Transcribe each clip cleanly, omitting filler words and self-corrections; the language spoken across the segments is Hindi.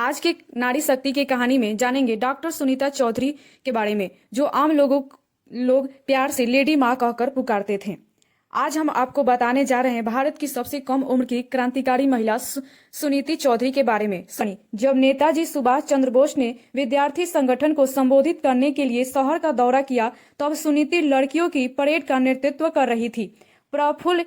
आज के नारी शक्ति की कहानी में जानेंगे डॉक्टर सुनीता चौधरी के बारे में, जो आम लोग प्यार से लेडी माँ कहकर पुकारते थे। आज हम आपको बताने जा रहे हैं भारत की सबसे कम उम्र की क्रांतिकारी महिला सुनीति चौधरी के बारे में। जब नेताजी सुभाष चंद्र बोस ने विद्यार्थी संगठन को संबोधित करने के लिए शहर का दौरा किया, तब सुनीति लड़कियों की परेड का नेतृत्व कर रही थी। प्रफुल्ल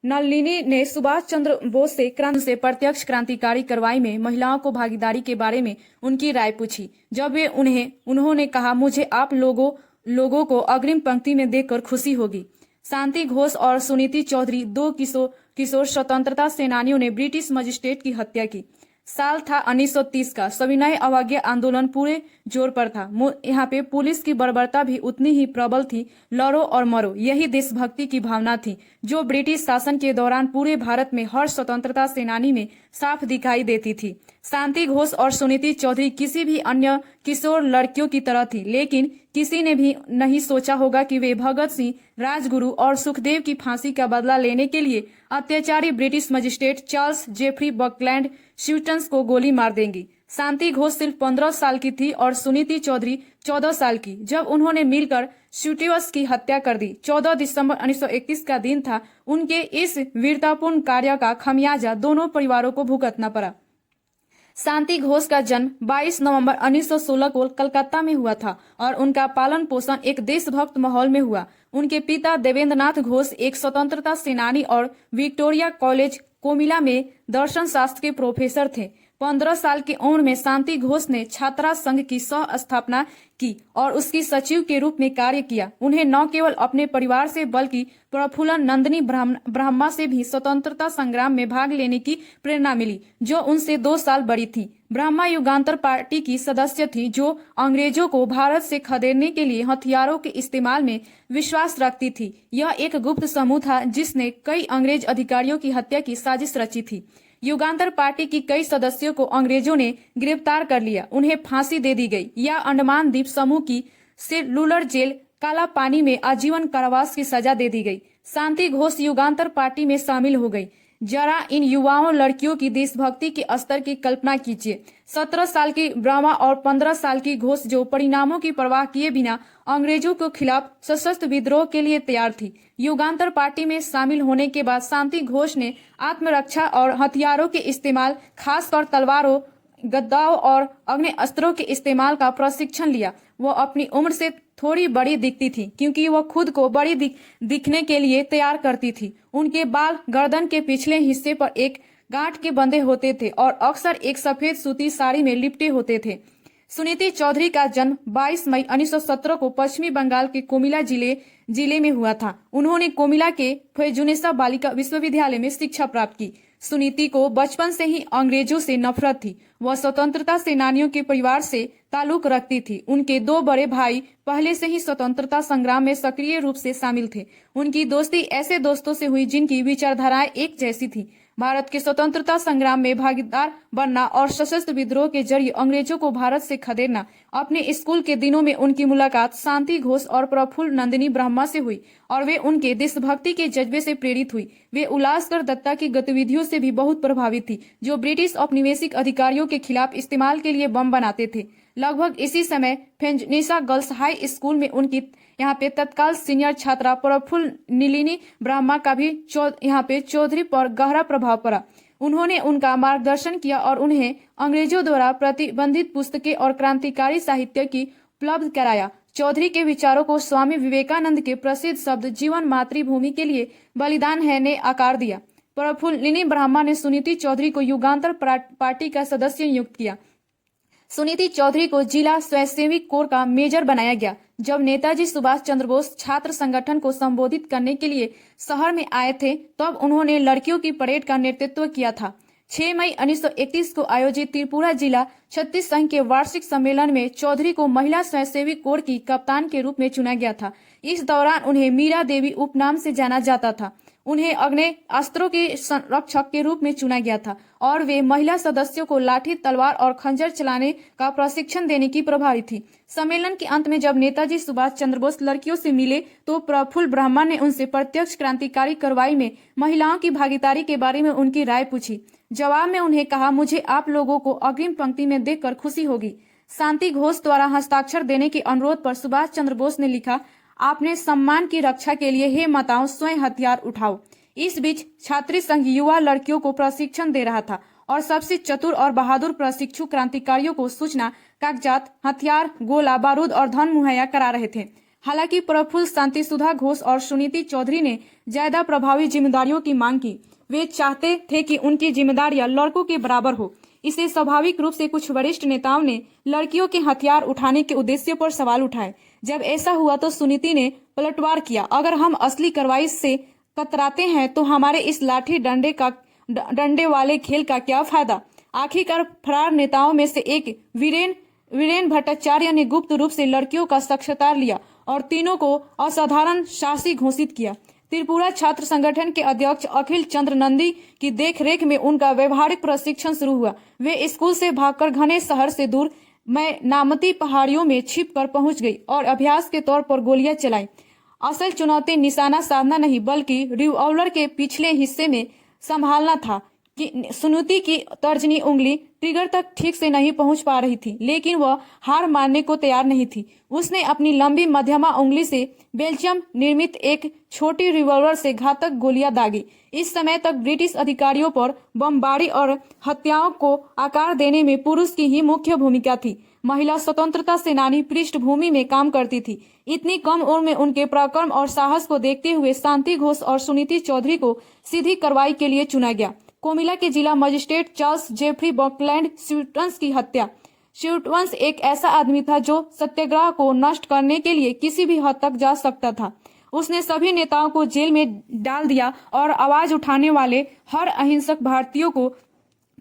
नलिनी ने सुभाष चंद्र बोस से प्रत्यक्ष क्रांतिकारी कार्रवाई में महिलाओं को भागीदारी के बारे में उनकी राय पूछी। जब वे उन्होंने कहा, मुझे आप लोगों को अग्रिम पंक्ति में देखकर खुशी होगी। शांति घोष और सुनीति चौधरी, दो किशोर स्वतंत्रता सेनानियों ने ब्रिटिश मजिस्ट्रेट की हत्या की। साल था 1930 का। सविनय अवज्ञा आंदोलन पूरे जोर पर था। यहाँ पे पुलिस की बर्बरता भी उतनी ही प्रबल थी। लड़ो और मरो, यही देशभक्ति की भावना थी जो ब्रिटिश शासन के दौरान पूरे भारत में हर स्वतंत्रता सेनानी में साफ दिखाई देती थी। शांति घोष और सुनीति चौधरी किसी भी अन्य किशोर लड़कियों की तरह थी, लेकिन किसी ने भी नहीं सोचा होगा कि वे भगत सिंह, राजगुरु और सुखदेव की फांसी का बदला लेने के लिए अत्याचारी British magistrate Charles Geoffrey Buckland Stevens को गोली मार देंगी। शांति घोष सिर्फ 15 साल की थी और सुनीति चौधरी 14 साल की, जब उन्होंने मिलकर स्यूटन्स की हत्या कर दी। 14 दिसंबर 1931 का दिन था। उनके इस वीरतापूर्ण कार्य का खमियाजा दोनों परिवारों को भुगतना पड़ा। शांति घोष का जन्म 22 नवंबर 1916 को कलकत्ता में हुआ था और उनका पालन पोषण एक देशभक्त माहौल में हुआ। उनके पिता देवेंद्रनाथ घोष एक स्वतंत्रता सेनानी और विक्टोरिया कॉलेज कोमिला में दर्शन शास्त्र के प्रोफेसर थे। 15 साल की उम्र में शांति घोष ने छात्रा संघ की सह स्थापना की और उसकी सचिव के रूप में कार्य किया। उन्हें न केवल अपने परिवार से बल्कि प्रफुल्ल नंदिनी ब्रह्मा से भी स्वतंत्रता संग्राम में भाग लेने की प्रेरणा मिली, जो उनसे 2 साल बड़ी थी। ब्रह्मा युगांतर पार्टी की सदस्य थी, जो अंग्रेजों को भारत से खदेड़ने के लिए हथियारों के इस्तेमाल में विश्वास रखती थी। यह एक गुप्त समूह था जिसने कई अंग्रेज अधिकारियों की हत्या की साजिश रची थी। युगांतर पार्टी की कई सदस्यों को अंग्रेजों ने गिरफ्तार कर लिया, उन्हें फांसी दे दी गई या अंडमान द्वीप समूह की सेलुलर जेल काला पानी में आजीवन कारावास की सजा दे दी गई। शांति घोष युगांतर पार्टी में शामिल हो गई। जरा इन युवाओं लड़कियों की देशभक्ति के स्तर की कल्पना कीजिए। 17 साल की ब्रह्मा और 15 साल की घोष, जो परिणामों की परवाह किए बिना अंग्रेजों के खिलाफ सशस्त्र विद्रोह के लिए तैयार थी। युगांतर पार्टी में शामिल होने के बाद शांति घोष ने आत्मरक्षा और हथियारों के इस्तेमाल, खासकर तलवारों, गद्दाओं और अग्नि अस्त्रों के इस्तेमाल का प्रशिक्षण लिया। वो अपनी उम्र से थोड़ी बड़ी दिखती थी क्योंकि वह खुद को बड़ी दिखने के लिए तैयार करती थी। उनके बाल गर्दन के पिछले हिस्से पर एक गांठ के बंधे होते थे और अक्सर एक सफेद सूती साड़ी में लिपटे होते थे। सुनीति चौधरी का जन्म 22 मई 1917 को पश्चिमी बंगाल के कोमिला जिले में हुआ था। उन्होंने कोमिला के फैजुनेसा बालिका विश्वविद्यालय में शिक्षा प्राप्त की। सुनीति को बचपन से ही अंग्रेजों से नफरत थी। वह स्वतंत्रता सेनानियों के परिवार से ताल्लुक रखती थी। उनके 2 बड़े भाई पहले से ही स्वतंत्रता संग्राम में सक्रिय रूप से शामिल थे। उनकी दोस्ती ऐसे दोस्तों से हुई जिनकी विचारधाराएं एक जैसी थी। भारत के स्वतंत्रता संग्राम में भागीदार बनना और सशस्त्र विद्रोह के जरिए अंग्रेजों को भारत से खदेड़ना। अपने स्कूल के दिनों में उनकी मुलाकात शांति घोष और प्रफुल्ल नंदिनी ब्रह्मा से हुई और वे उनके देशभक्ति के जज्बे से प्रेरित हुई। वे उल्लासकर दत्ता की गतिविधियों से भी बहुत प्रभावित थी, जो ब्रिटिश औपनिवेशिक अधिकारियों के खिलाफ इस्तेमाल के लिए बम बनाते थे। लगभग इसी समय फेंजनेसा गर्ल्स हाई स्कूल में उनकी यहाँ पे तत्काल सीनियर छात्रा प्रफुल्ल नलिनी ब्रह्मा का भी यहाँ पे चौधरी पर गहरा प्रभाव पड़ा। उन्होंने उनका मार्गदर्शन किया और उन्हें अंग्रेजों द्वारा प्रतिबंधित पुस्तकें और क्रांतिकारी साहित्य की उपलब्ध कराया। चौधरी के विचारों को स्वामी विवेकानंद के प्रसिद्ध शब्द जीवन मातृभूमि के लिए बलिदान है ने आकार दिया। प्रफुल्ल नलिनी ब्रह्मा ने सुनीति चौधरी को युगांतर पार्टी का सदस्य नियुक्त किया। सुनीति चौधरी को जिला स्वयंसेवी कोर का मेजर बनाया गया। जब नेताजी सुभाष चंद्र बोस छात्र संगठन को संबोधित करने के लिए शहर में आए थे, तब उन्होंने लड़कियों की परेड का नेतृत्व किया था। 6 मई 1931 को आयोजित त्रिपुरा जिला छत्तीस संघ के वार्षिक सम्मेलन में चौधरी को महिला स्वयंसेवी कोर की कप्तान के रूप में चुना गया था। इस दौरान उन्हें मीरा देवी उपनाम से जाना जाता था। उन्हें आग्नेयास्त्रों के संरक्षक के रूप में चुना गया था और वे महिला सदस्यों को लाठी, तलवार और खंजर चलाने का प्रशिक्षण देने की प्रभारी थी। सम्मेलन के अंत में जब नेताजी सुभाष चंद्र बोस लड़कियों से मिले तो प्रफुल्ल ब्राह्मण ने उनसे प्रत्यक्ष क्रांतिकारी कार्रवाई में महिलाओं की भागीदारी के बारे में उनकी राय पूछी। जवाब में उन्हें कहा, मुझे आप लोगों को अग्रिम पंक्ति में देखकर खुशी होगी। शांति घोष द्वारा हस्ताक्षर देने के अनुरोध पर सुभाष चंद्र बोस ने लिखा, आपने सम्मान की रक्षा के लिए हे माताओं स्वयं हथियार उठाओ। इस बीच छात्री संघ युवा लड़कियों को प्रशिक्षण दे रहा था और सबसे चतुर और बहादुर प्रशिक्षु क्रांतिकारियों को सूचना, कागजात, हथियार, गोला बारूद और धन मुहैया करा रहे थे। हालांकि प्रफुल्ल, शांति सुधा घोष और सुनीति चौधरी ने ज्यादा प्रभावी जिम्मेदारियों की मांग की। वे चाहते थे कि उनकी जिम्मेदारियां लड़कों के बराबर हो। इसे स्वाभाविक रूप से कुछ वरिष्ठ नेताओं ने लड़कियों के हथियार उठाने के उद्देश्य पर सवाल उठाए। जब ऐसा हुआ तो सुनीति ने पलटवार किया, अगर हम असली कार्रवाई से कतराते हैं तो हमारे इस लाठी डंडे वाले खेल का क्या फायदा। आखिरकार फरार नेताओं में से एक वीरेन भट्टाचार्य ने गुप्त रूप से लड़कियों का साक्षात्कार लिया और तीनों को असाधारण साहसी घोषित किया। त्रिपुरा छात्र संगठन के अध्यक्ष अखिल चंद्र नंदी की देखरेख में उनका व्यवहारिक प्रशिक्षण शुरू हुआ। वे स्कूल से भागकर घने शहर से दूर नामती पहाड़ियों में छिपकर पहुंच गई और अभ्यास के तौर पर गोलियां चलाई। असल चुनौती निशाना साधना नहीं बल्कि रिवॉल्वर के पिछले हिस्से में संभालना था। कि सुनीति की तर्जनी उंगली ट्रिगर तक ठीक से नहीं पहुंच पा रही थी, लेकिन वह हार मानने को तैयार नहीं थी। उसने अपनी लंबी मध्यमा उंगली से बेल्जियम निर्मित एक छोटी रिवॉल्वर से घातक गोलियां दागी। इस समय तक ब्रिटिश अधिकारियों पर बमबारी और हत्याओं को आकार देने में पुरुष की ही मुख्य भूमिका थी। महिला स्वतंत्रता सेनानी पृष्ठभूमि में काम करती थी। इतनी कम उम्र में उनके पराक्रम और साहस को देखते हुए शांति घोष और सुनीति चौधरी को सीधी कार्रवाई के लिए चुना गया। कोमिला के जिला मजिस्ट्रेट चार्ल्स जेफरी बकलैंड स्यूटन्स की हत्या। स्यूटन्स एक ऐसा आदमी था जो सत्याग्रह को नष्ट करने के लिए किसी भी हद तक जा सकता था। उसने सभी नेताओं को जेल में डाल दिया और आवाज उठाने वाले हर अहिंसक भारतीयों को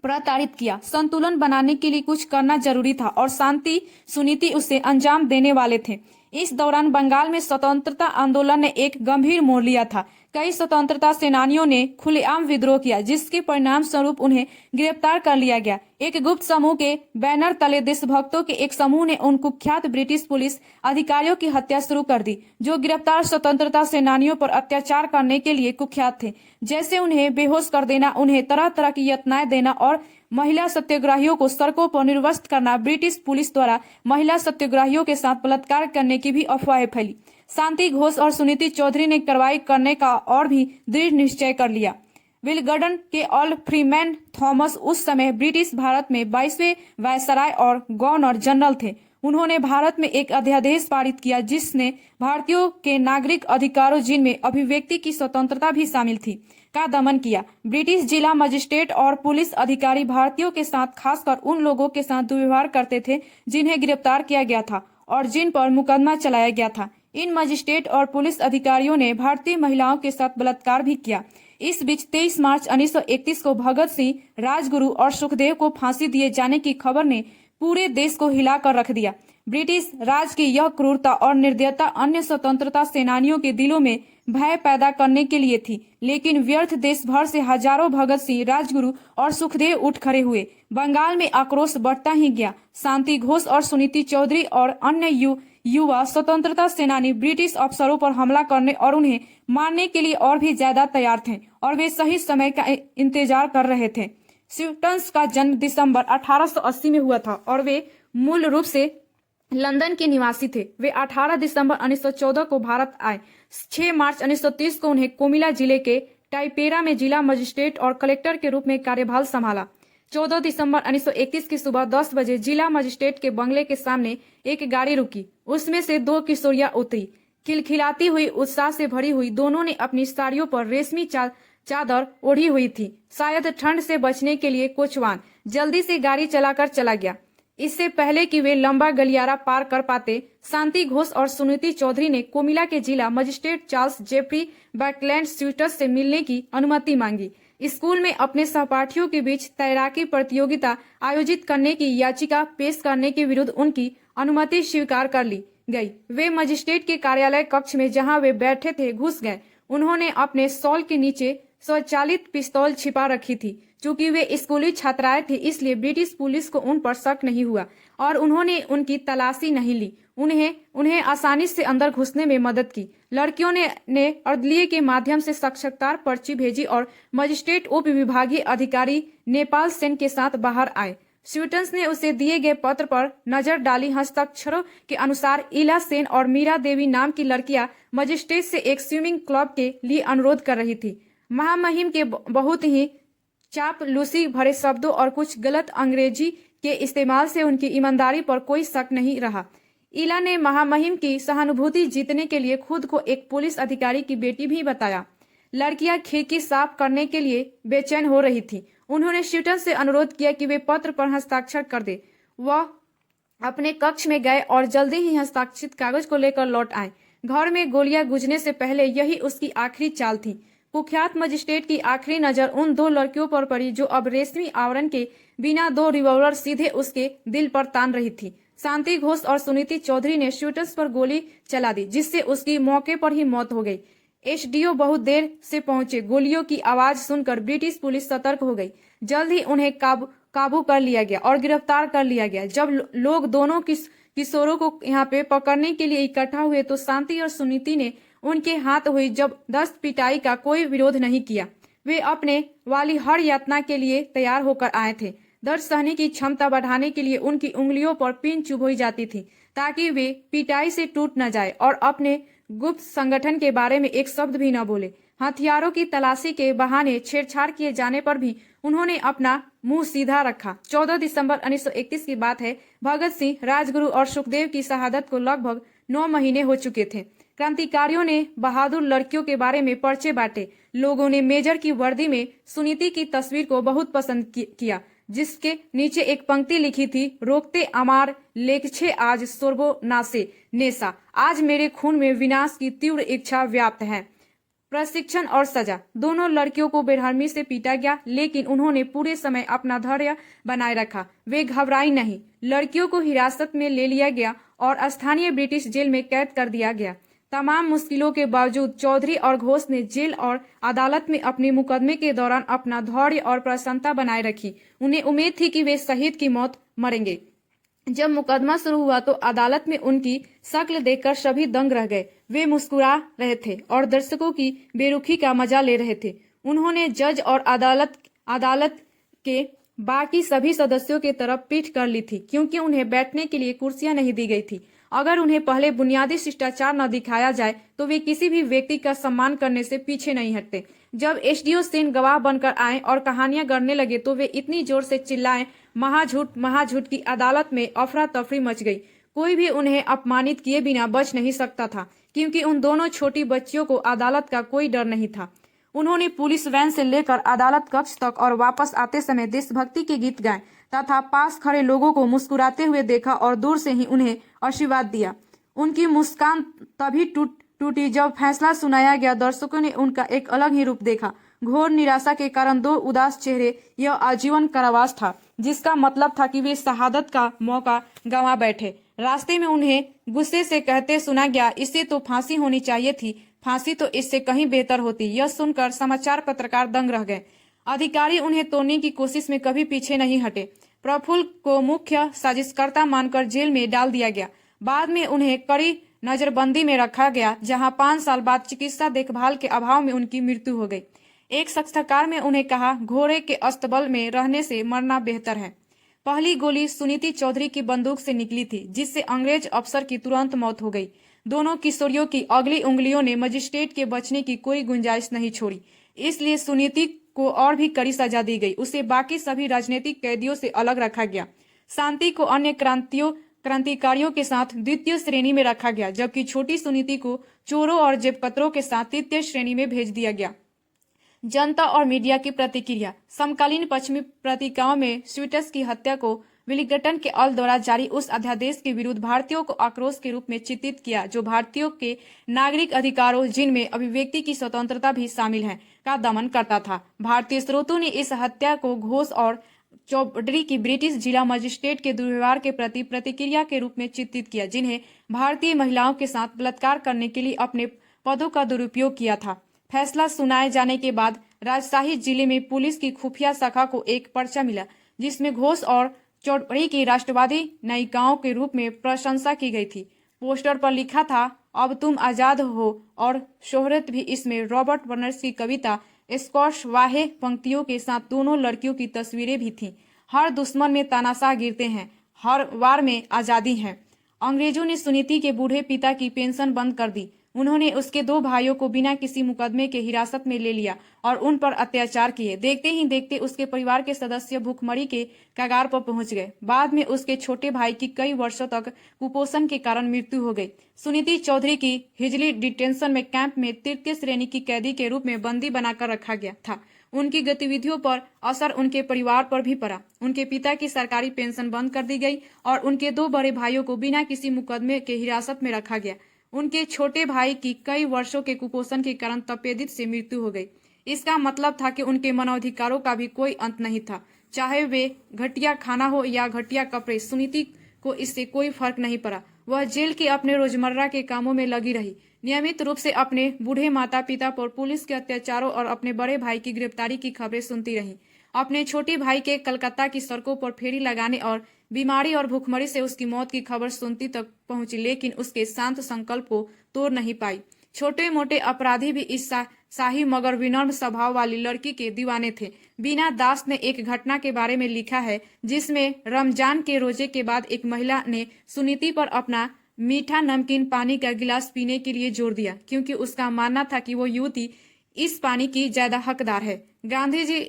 प्रताड़ित किया। संतुलन बनाने के लिए कुछ करना जरूरी था और शांति सुनीति उसे अंजाम देने वाले थे। इस दौरान बंगाल में स्वतंत्रता आंदोलन ने एक गंभीर मोड़ लिया था। कई स्वतंत्रता सेनानियों ने खुलेआम विद्रोह किया, जिसके परिणाम स्वरूप उन्हें गिरफ्तार कर लिया गया। एक गुप्त समूह के बैनर तले देशभक्तों के एक समूह ने उन कुख्यात ब्रिटिश पुलिस अधिकारियों की हत्या शुरू कर दी जो गिरफ्तार स्वतंत्रता सेनानियों पर अत्याचार करने के लिए कुख्यात थे, जैसे उन्हें बेहोश कर देना, उन्हें तरह तरह की यातनाएं देना और महिला सत्याग्रहियों को सड़कों पर निर्वस्त्र करना। ब्रिटिश पुलिस द्वारा महिला सत्याग्रहियों के साथ बलात्कार करने की भी अफवाहें फैली। शांति घोष और सुनीति चौधरी ने कार्रवाई करने का और भी दृढ़ निश्चय कर लिया। विलगडन के ऑल फ्रीमैन थॉमस उस समय ब्रिटिश भारत में 22वें वायसराय और गवर्नर जनरल थे। उन्होंने भारत में एक अध्यादेश पारित किया जिसने भारतीयों के नागरिक अधिकारों, जिनमें अभिव्यक्ति की स्वतंत्रता भी शामिल थी, का दमन किया। ब्रिटिश जिला मजिस्ट्रेट और पुलिस अधिकारी भारतीयों के साथ, खासकर उन लोगों के साथ दुर्व्यवहार करते थे जिन्हें गिरफ्तार किया गया था और जिन पर मुकदमा चलाया गया था। इन मजिस्ट्रेट और पुलिस अधिकारियों ने भारतीय महिलाओं के साथ बलात्कार भी किया। इस बीच 23 मार्च 1931 को भगत सिंह, राजगुरु और सुखदेव को फांसी दिए जाने की खबर ने पूरे देश को हिलाकर रख दिया। ब्रिटिश राज की यह क्रूरता और निर्दयता अन्य स्वतंत्रता सेनानियों के दिलों में भय पैदा करने के लिए थी, लेकिन व्यर्थ। देश भर से हजारों भगत सिंह, राजगुरु और सुखदेव उठ खड़े हुए। बंगाल में आक्रोश बढ़ता ही गया। शांति घोष और सुनीति चौधरी और अन्य युवा स्वतंत्रता सेनानी ब्रिटिश अफसरों पर हमला करने और उन्हें मारने के लिए और भी ज्यादा तैयार थे और वे सही समय का इंतजार कर रहे थे। स्यूटन्स का जन्म दिसंबर 1880 में हुआ था और वे मूल रूप से लंदन के निवासी थे। वे 18 दिसंबर 1914 को भारत आए। 6 मार्च 1930 को उन्हें कोमिला जिले के टाइपेरा में जिला मजिस्ट्रेट और कलेक्टर के रूप में कार्यभार संभाला। 14 दिसंबर 1931 की सुबह 10 बजे जिला मजिस्ट्रेट के बंगले के सामने एक गाड़ी रुकी। उसमें से 2 किशोरियां उतरी। खिलखिलाती हुई, उत्साह से भरी हुई, दोनों ने अपनी साड़ियों पर रेशमी चादर ओढ़ी हुई थी, शायद ठंड से बचने के लिए। कोचवान जल्दी से गाड़ी चलाकर चला गया। इससे पहले कि वे लंबा गलियारा पार कर पाते, शांति घोष और सुनीति चौधरी ने कोमिला के जिला मजिस्ट्रेट चार्ल्स जेफरी बकलैंड स्यूटस से मिलने की अनुमति मांगी। स्कूल में अपने सहपाठियों के बीच तैराकी प्रतियोगिता आयोजित करने की याचिका पेश करने के विरुद्ध उनकी अनुमति स्वीकार कर ली गई। वे मजिस्ट्रेट के कार्यालय कक्ष में जहां वे बैठे थे घुस गए। उन्होंने अपने शॉल के नीचे स्वचालित पिस्तौल छिपा रखी थी। चूंकि वे स्कूली छात्राएं थी, इसलिए ब्रिटिश पुलिस को उन पर शक नहीं हुआ और उन्होंने उनकी तलाशी नहीं ली। उन्हें आसानी से अंदर घुसने में मदद की। लड़कियों ने अर्दलिए के माध्यम से साक्षात्कार पर्ची भेजी और मजिस्ट्रेट उप विभागीय अधिकारी नेपाल सेन के साथ बाहर आए। स्वीटन्स ने उसे दिए गए पत्र पर नजर डाली। हस्ताक्षरों के अनुसार इला सेन और मीरा देवी नाम की लड़कियां मजिस्ट्रेट से एक स्विमिंग क्लब के लिए अनुरोध कर रही थी। महामहिम के बहुत ही चापलूसी भरे शब्दों और कुछ गलत अंग्रेजी के इस्तेमाल से उनकी ईमानदारी पर कोई शक नहीं रहा। इला ने महामहिम की सहानुभूति जीतने के लिए खुद को एक पुलिस अधिकारी की बेटी भी बताया। लड़कियां खिड़की साफ करने के लिए बेचैन हो रही थी। उन्होंने स्वीटन से अनुरोध किया कि वे पत्र पर हस्ताक्षर कर दे। वह अपने कक्ष में गए और जल्दी ही हस्ताक्षरित कागज को लेकर लौट आए। घर में गोलियां गुजरने से पहले यही उसकी आखिरी चाल थी। कुख्यात मजिस्ट्रेट की आखिरी नजर उन दो लड़कियों पर पड़ी जो अब रेशमी आवरण के बिना दो रिवॉल्वर सीधे उसके दिल पर तान रही थी। शांति घोष और सुनीति चौधरी ने स्वीटन्स पर गोली चला दी, जिससे उसकी मौके पर ही मौत हो गई। एसडीओ बहुत देर से पहुंचे। गोलियों की आवाज सुनकर ब्रिटिश पुलिस सतर्क हो गई। जल्द ही उन्हें काबू कर लिया गया और गिरफ्तार कर लिया गया। जब लोग दोनों किशोरों को यहाँ पे पकड़ने के लिए इकट्ठा हुए तो शांति और सुनीति ने उनके हाथ हुई जबरदस्त पिटाई का कोई विरोध नहीं किया। वे अपने वाली हर यातना के लिए तैयार होकर आए थे। दर्द सहने की क्षमता बढ़ाने के लिए उनकी उंगलियों पर पिन चुभोई जाती थी ताकि वे पिटाई से टूट न जाए और अपने गुप्त संगठन के बारे में एक शब्द भी न बोले। हथियारों की तलाशी के बहाने छेड़छाड़ किए जाने पर भी उन्होंने अपना मुंह सीधा रखा। 14 दिसंबर 1931 की बात है। भगत सिंह, राजगुरु और सुखदेव की शहादत को लगभग 9 महीने हो चुके थे। क्रांतिकारियों ने बहादुर लड़कियों के बारे में पर्चे बांटे। लोगों ने मेजर की वर्दी में सुनीति की तस्वीर को बहुत पसंद किया, जिसके नीचे एक पंक्ति लिखी थी, रोकते अमार लेखछे आज सोरबो नासे नेसा। आज मेरे खून में विनाश की तीव्र इच्छा व्याप्त है। प्रशिक्षण और सजा। दोनों लड़कियों को बेरहमी से पीटा गया, लेकिन उन्होंने पूरे समय अपना धैर्य बनाए रखा। वे घबराई नहीं। लड़कियों को हिरासत में ले लिया गया और स्थानीय ब्रिटिश जेल में कैद कर दिया गया। तमाम मुश्किलों के बावजूद चौधरी और घोष ने जेल और अदालत में अपने मुकदमे के दौरान अपना धैर्य और प्रसन्नता बनाए रखी। उन्हें उम्मीद थी कि वे शहीद की मौत मरेंगे। जब मुकदमा शुरू हुआ तो अदालत में उनकी शक्ल देखकर सभी दंग रह गए। वे मुस्कुरा रहे थे और दर्शकों की बेरुखी का मजा ले रहे थे। उन्होंने जज और अदालत के बाकी सभी सदस्यों की तरफ पीठ कर ली थी, क्योंकि उन्हें बैठने के लिए कुर्सियां नहीं दी गई थी। अगर उन्हें पहले बुनियादी शिष्टाचार न दिखाया जाए तो वे किसी भी व्यक्ति का सम्मान करने से पीछे नहीं हटते। जब एसडीओ सेन गवाह बनकर आए और कहानियां गढ़ने लगे तो वे इतनी जोर से चिल्लाए, महाझूठ की अदालत में अफरा तफरी मच गई। कोई भी उन्हें अपमानित किए बिना बच नहीं सकता था, क्योंकि उन दोनों छोटी बच्चियों को अदालत का कोई डर नहीं था। उन्होंने पुलिस वैन से लेकर अदालत कक्ष तक और वापस आते समय देशभक्ति के गीत गाए तथा पास खड़े लोगों को मुस्कुराते हुए देखा और दूर से ही उन्हें आशीर्वाद दिया। उनकी मुस्कान तभी टूटी जब फैसला सुनाया गया। दर्शकों ने उनका एक अलग ही रूप देखा। घोर निराशा के कारण दो उदास चेहरे। यह आजीवन कारावास था, जिसका मतलब था कि वे शहादत का मौका गंवा बैठे। रास्ते में उन्हें गुस्से से कहते सुना गया, इससे तो फांसी होनी चाहिए थी, फांसी तो इससे कहीं बेहतर होती। यह सुनकर समाचार पत्रकार दंग रह गए। अधिकारी उन्हें तोड़ने की कोशिश में कभी पीछे नहीं हटे। प्रफुल्ल को मुख्य साजिशकर्ता मानकर जेल में डाल दिया गया। बाद में उन्हें कड़ी नजरबंदी में रखा गया, जहां 5 साल बाद चिकित्सा देखभाल के अभाव में उनकी मृत्यु हो गई। एक साक्षात्कार में उन्हें कहा, घोड़े के अस्तबल में रहने से मरना बेहतर है। पहली गोली सुनीति चौधरी की बंदूक से निकली थी, जिससे अंग्रेज अफसर की तुरंत मौत हो गई। दोनों किशोरियों की अगली उंगलियों ने मजिस्ट्रेट के बचने की कोई गुंजाइश नहीं छोड़ी, इसलिए सुनीति को और भी कड़ी सजा दी गई। उसे बाकी सभी राजनीतिक कैदियों से अलग रखा गया। शांति को अन्य क्रांतिकारियों के साथ द्वितीय श्रेणी में रखा गया, जबकि छोटी सुनीति को चोरों और जेबकतरों के साथ तृतीय श्रेणी में भेज दिया गया। जनता और मीडिया की प्रतिक्रिया। समकालीन पश्चिमी पत्रिकाओं में स्वीटस की हत्या को विलिंगटन के अर्ल द्वारा जारी उस अध्यादेश के विरुद्ध भारतीयों को आक्रोश के रूप में चित्रित किया, जो भारतीयों के नागरिक अधिकारों, जिनमें अभिव्यक्ति की स्वतंत्रता भी शामिल है, का दमन करता था। भारतीय स्रोतों ने इस हत्या को घोष और चौधरी की ब्रिटिश जिला मजिस्ट्रेट के दुर्व्यवहार के प्रति प्रतिक्रिया के रूप में चित्रित किया, जिन्हें भारतीय महिलाओं के साथ बलात्कार करने के लिए अपने पदों का दुरुपयोग किया था। फैसला सुनाए जाने के बाद राजशाही जिले में पुलिस की खुफिया शाखा को एक पर्चा मिला, जिसमें घोष और चौधरी की राष्ट्रवादी नायिकाओं के रूप में प्रशंसा की गई थी। पोस्टर पर लिखा था, अब तुम आजाद हो, और शोहरत भी इसमें रॉबर्ट बर्नस की कविता स्कॉश वाहे पंक्तियों के साथ दोनों लड़कियों की तस्वीरें भी थीं। हर दुश्मन में तानाशाह गिरते हैं, हर वार में आजादी है। अंग्रेजों ने सुनीति के बूढ़े पिता की पेंशन बंद कर दी। उन्होंने उसके 2 भाइयों को बिना किसी मुकदमे के हिरासत में ले लिया और उन पर अत्याचार किए। देखते ही देखते उसके परिवार के सदस्य भूखमरी के कगार पर पहुंच गए। बाद में उसके छोटे भाई की कई वर्षों तक कुपोषण के कारण मृत्यु हो गई। सुनीति चौधरी की हिजली डिटेंशन में कैंप में 3य श्रेणी की कैदी के रूप में बंदी बनाकर रखा गया था। उनकी गतिविधियों पर असर उनके परिवार पर भी पड़ा। उनके पिता की सरकारी पेंशन बंद कर दी गई और उनके 2 बड़े भाइयों को बिना किसी मुकदमे के हिरासत में रखा गया। उनके छोटे भाई की कई वर्षों के कुपोषण के कारण तपेदिक से मृत्यु हो गई। इसका मतलब था कि उनके मानवाधिकारों का भी कोई अंत नहीं था। चाहे वे घटिया खाना हो या घटिया कपड़े, सुनीति को इससे कोई फर्क नहीं पड़ा। वह जेल के अपने रोजमर्रा के कामों में लगी रही, नियमित रूप से अपने बूढ़े माता पिता पर पुलिस के अत्याचारों और अपने बड़े भाई की गिरफ्तारी की खबरें सुनती रही। अपने छोटे भाई के कलकत्ता की सड़कों पर फेरी लगाने और बीमारी और भूखमरी से उसकी मौत की खबर सुनती तक पहुंची, लेकिन उसके शांत संकल्प को तोड़ नहीं पाई। छोटे मोटे अपराधी भी इस शाही मगर विनम्र स्वभाव वाली लड़की के दीवाने थे। बीना दास ने एक घटना के बारे में लिखा है, जिसमें रमजान के रोजे के बाद एक महिला ने सुनीति पर अपना मीठा नमकीन पानी का गिलास पीने के लिए जोर दिया, क्योंकि उसका मानना था कि वो युवती इस पानी की ज्यादा हकदार है। गांधी जी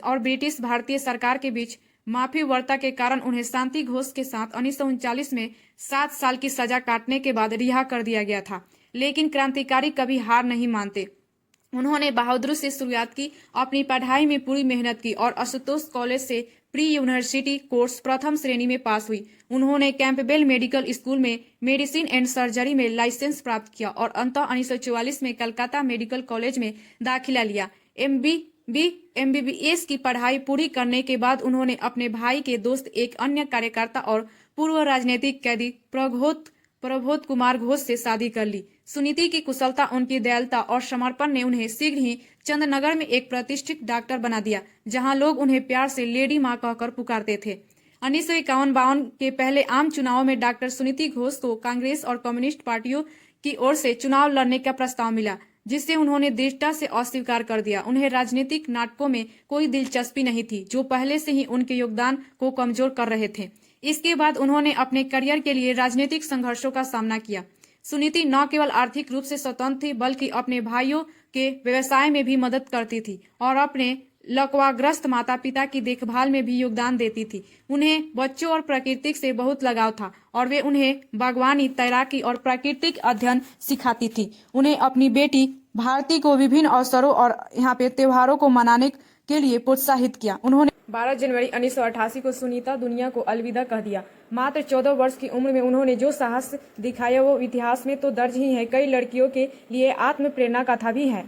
और ब्रिटिश भारतीय सरकार के बीच माफी वार्ता के कारण उन्हें शांति घोष के साथ 1939 में 7 साल की सजा काटने के बाद रिहा कर दिया गया था। लेकिन क्रांतिकारी कभी हार नहीं मानते। उन्होंने बहादुरी से शुरुआत की, अपनी पढ़ाई में पूरी मेहनत की और आशुतोष कॉलेज से प्री यूनिवर्सिटी कोर्स प्रथम श्रेणी में पास हुई। उन्होंने कैंपबेल मेडिकल स्कूल में मेडिसिन एंड सर्जरी में लाइसेंस प्राप्त किया और अंततः 1944 में कलकत्ता मेडिकल कॉलेज में दाखिला लिया। MBBS की पढ़ाई पूरी करने के बाद उन्होंने अपने भाई के दोस्त, एक अन्य कार्यकर्ता और पूर्व राजनीतिक कैदी प्रबोध कुमार घोष से शादी कर ली। सुनीति की कुशलता, उनकी दयालुता और समर्पण ने उन्हें शीघ्र ही चंदनगर में एक प्रतिष्ठित डॉक्टर बना दिया, जहां लोग उन्हें प्यार से लेडी मां कहकर पुकारते थे। 1951-52 के पहले आम चुनावों में डॉक्टर सुनीति घोष को कांग्रेस और कम्युनिस्ट पार्टियों की ओर से चुनाव लड़ने का प्रस्ताव मिला, जिसे उन्होंने दृढ़ता से अस्वीकार कर दिया। उन्हें राजनीतिक नाटकों में कोई दिलचस्पी नहीं थी, जो पहले से ही उनके योगदान को कमजोर कर रहे थे। इसके बाद उन्होंने अपने करियर के लिए राजनीतिक संघर्षों का सामना किया। सुनीति न केवल आर्थिक रूप से स्वतंत्र थी, बल्कि अपने भाइयों के व्यवसाय में भी मदद करती थी और अपने लकवाग्रस्त माता पिता की देखभाल में भी योगदान देती थी। उन्हें बच्चों और प्रकृति से बहुत लगाव था और वे उन्हें बागवानी, तैराकी और प्राकृतिक अध्ययन सिखाती थी। उन्हें अपनी बेटी भारती को विभिन्न अवसरों और यहाँ पे त्योहारों को मनाने के लिए प्रोत्साहित किया। उन्होंने 12 जनवरी 1988 को सुनीता दुनिया को अलविदा कह दिया। मात्र 14 वर्ष की उम्र में उन्होंने जो साहस दिखाया वो इतिहास में तो दर्ज ही है, कई लड़कियों के लिए आत्म प्रेरणा कथा भी है।